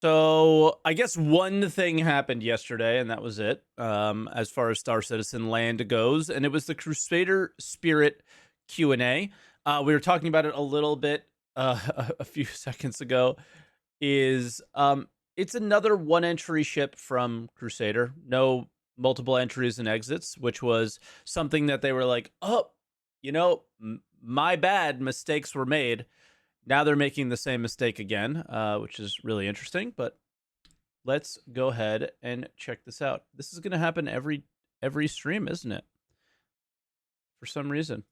So I guess one thing happened yesterday, and that was it. As far as Star Citizen Land goes, and it was the Crusader Spirit Q&A. We were talking about it a little bit a few seconds ago. It's another one entry ship from Crusader. No multiple entries and exits, which was something that they were like, oh, my bad, mistakes were made. Now they're making the same mistake again, which is really interesting. But let's go ahead and check this out. This is going to happen every stream, isn't it? For some reason.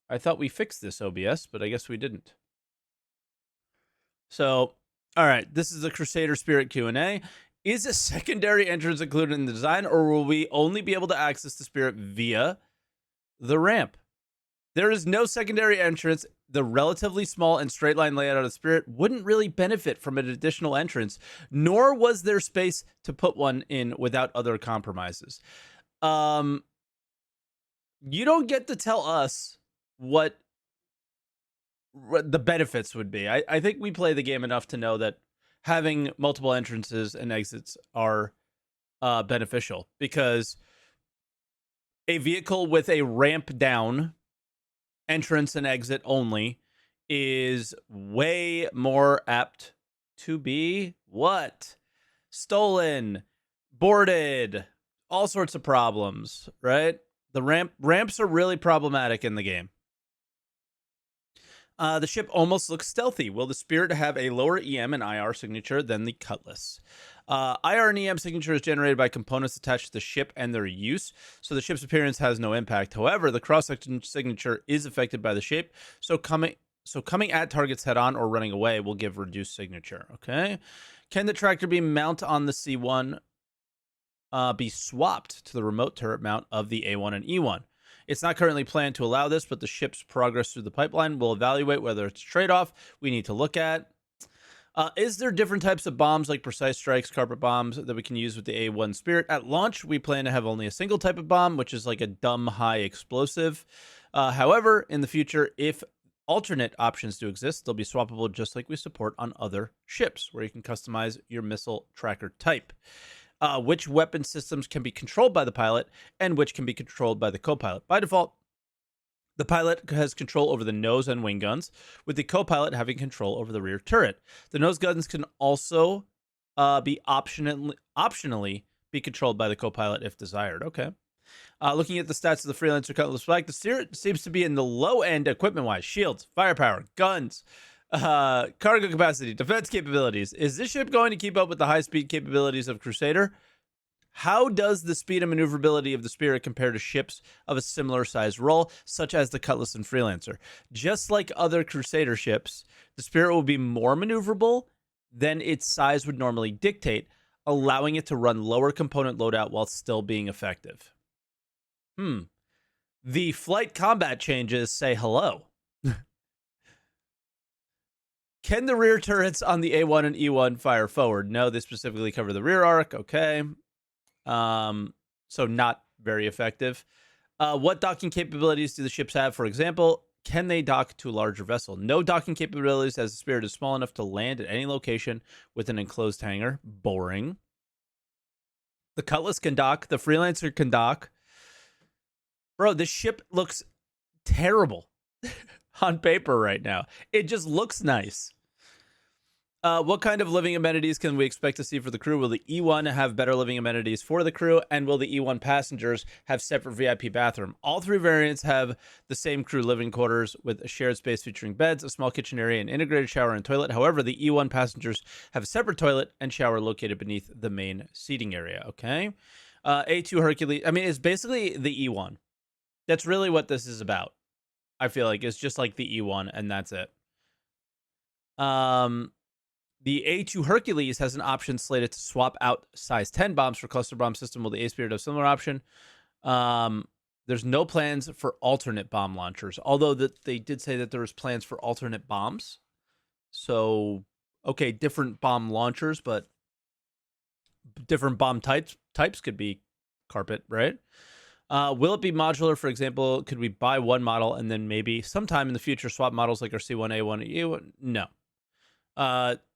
I thought we fixed this OBS, but I guess we didn't. So, all right, this is the Crusader Spirit Q&A. Is a secondary entrance included in the design, or will we only be able to access the Spirit via the ramp? There is no secondary entrance. The relatively small and straight line layout of the Spirit wouldn't really benefit from an additional entrance, nor was there space to put one in without other compromises. You don't get to tell us what the benefits would be. I think we play the game enough to know that having multiple entrances and exits are beneficial, because a vehicle with a ramp down entrance and exit only is way more apt to be what? Stolen, boarded, all sorts of problems, right? The ramps are really problematic in the game. The ship almost looks stealthy. Will the Spirit have a lower EM and IR signature than the Cutlass? IR and EM signature is generated by components attached to the ship and their use, so the ship's appearance has no impact. However, the cross-section signature is affected by the shape, so coming at targets head-on or running away will give reduced signature. Okay. Can the tractor beam mount on the C1 be swapped to the remote turret mount of the A1 and E1? It's not currently planned to allow this, but the ship's progress through the pipeline will evaluate whether it's a trade-off we need to look at. Is there different types of bombs like precise strikes, carpet bombs that we can use with the A1 Spirit? At launch, we plan to have only a single type of bomb, which is like a dumb high explosive. However, in the future, if alternate options do exist, they'll be swappable just like we support on other ships, where you can customize your missile tracker type. Which weapon systems can be controlled by the pilot and which can be controlled by the co-pilot. By default, the pilot has control over the nose and wing guns, with the co-pilot having control over the rear turret. The nose guns can also be optionally be controlled by the co-pilot if desired. Okay. Looking at the stats of the Freelancer Cutlass Black, the Spirit seems to be in the low end equipment-wise. Shields, firepower, guns, cargo capacity, defense capabilities. Is this ship going to keep up with the high-speed capabilities of Crusader? How does the speed and maneuverability of the Spirit compare to ships of a similar size role, such as the Cutlass and Freelancer? Just like other Crusader ships, the Spirit will be more maneuverable than its size would normally dictate, allowing it to run lower component loadout while still being effective. The flight combat changes say hello. Can the rear turrets on the A1 and E1 fire forward? No, they specifically cover the rear arc. Okay. So not very effective. What docking capabilities do the ships have? For example, can they dock to a larger vessel? No docking capabilities, as the Spirit is small enough to land at any location with an enclosed hangar. Boring. The Cutlass can dock. The Freelancer can dock. Bro, this ship looks terrible on paper right now. It just looks nice. What kind of living amenities can we expect to see for the crew? Will the E1 have better living amenities for the crew? And will the E1 passengers have separate VIP bathroom? All three variants have the same crew living quarters with a shared space featuring beds, a small kitchen area, an integrated shower and toilet. However, the E1 passengers have a separate toilet and shower located beneath the main seating area. Okay. A2 Hercules. I mean, it's basically the E1. That's really what this is about. I feel like it's just like the E1, and that's it. The A2 Hercules has an option slated to swap out size 10 bombs for cluster bomb system. Will the A Spirit have similar option? There's no plans for alternate bomb launchers, although that they did say that there was plans for alternate bombs. So, okay, different bomb launchers, but different bomb types could be carpet, right? Will it be modular? For example, could we buy one model and then maybe sometime in the future swap models like our C1, A1, E1? No.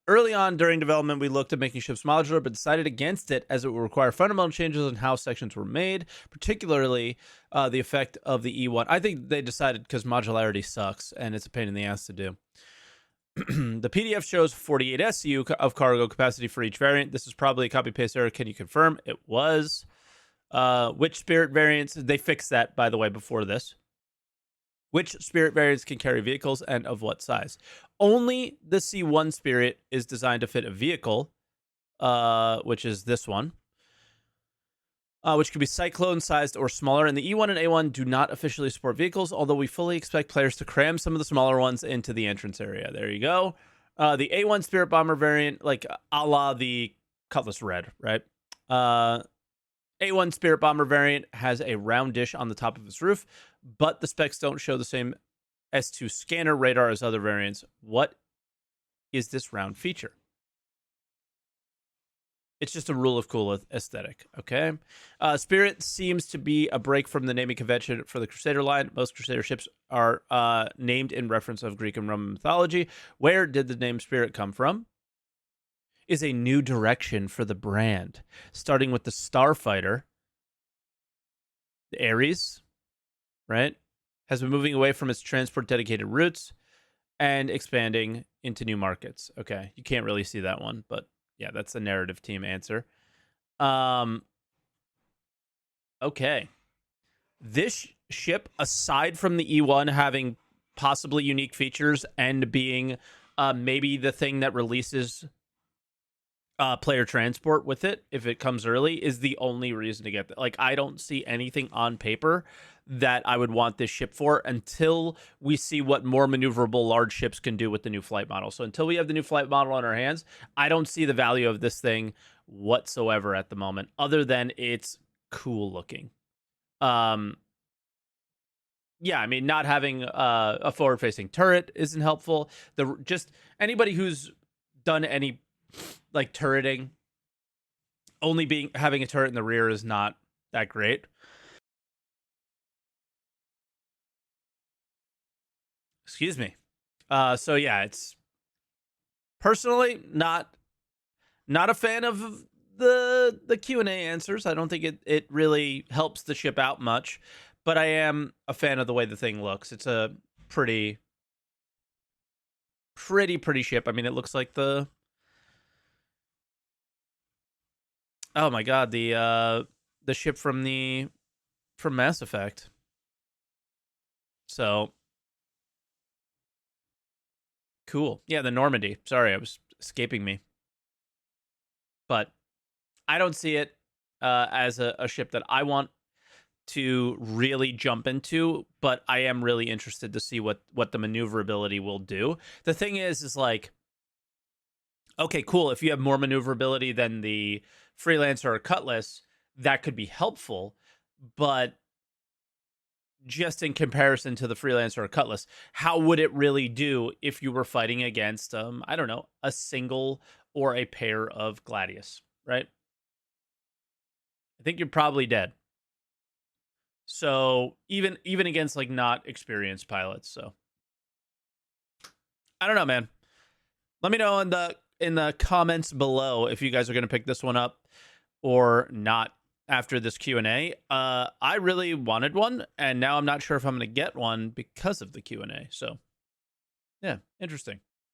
Early on during development, we looked at making ships modular, but decided against it as it would require fundamental changes in how sections were made, particularly the effect of the E1. I think they decided because modularity sucks and it's a pain in the ass to do. The PDF shows 48 SU of cargo capacity for each variant. This is probably a copy-paste error. Can you confirm? It was. Which Spirit variants? They fixed that, by the way, before this. Which Spirit variants can carry vehicles and of what size? Only the C1 Spirit is designed to fit a vehicle, which is this one, which could be Cyclone-sized or smaller. And the E1 and A1 do not officially support vehicles, although we fully expect players to cram some of the smaller ones into the entrance area. There you go. The A1 Spirit Bomber variant, like a la the Cutlass Red, right? A1 Spirit Bomber variant has a round dish on the top of its roof, but the specs don't show the same S2 scanner radar as other variants. What is this round feature? It's just a rule of cool aesthetic, okay? Spirit seems to be a break from the naming convention for the Crusader line. Most Crusader ships are named in reference of Greek and Roman mythology. Where did the name Spirit come from? Is a new direction for the brand, starting with the Starfighter, the Ares, right? Has been moving away from its transport dedicated routes and expanding into new markets. Okay, you can't really see that one, but yeah, that's the narrative team answer. Okay. This ship, aside from the E1 having possibly unique features and being maybe the thing that releases player transport with it, if it comes early, is the only reason to get that. Like, I don't see anything on paper that I would want this ship for until we see what more maneuverable large ships can do with the new flight model. So until we have the new flight model on our hands, I don't see the value of this thing whatsoever at the moment, other than it's cool looking. Yeah, I mean, not having a forward-facing turret isn't helpful. Just anybody who's done any like turreting, having a turret in the rear is not that great. Excuse me. So yeah, it's personally not a fan of the Q&A answers. I don't think it really helps the ship out much, but I am a fan of the way the thing looks. It's a pretty ship. I mean, it looks like the, oh my god, the ship from Mass Effect. So cool. Yeah, the Normandy. Sorry, it was escaping me. But I don't see it as a ship that I want to really jump into, but I am really interested to see what the maneuverability will do. The thing is like, okay, cool. If you have more maneuverability than the Freelancer or Cutlass, that could be helpful, but just in comparison to the Freelancer or Cutlass, how would it really do if you were fighting against, I don't know, a single or a pair of Gladius, right? I think you're probably dead. So even against like not experienced pilots. So I don't know, man. Let me know in the comments below if you guys are going to pick this one up or not after this Q&A. I really wanted one, and now I'm not sure if I'm going to get one because of the Q&A. So yeah, interesting.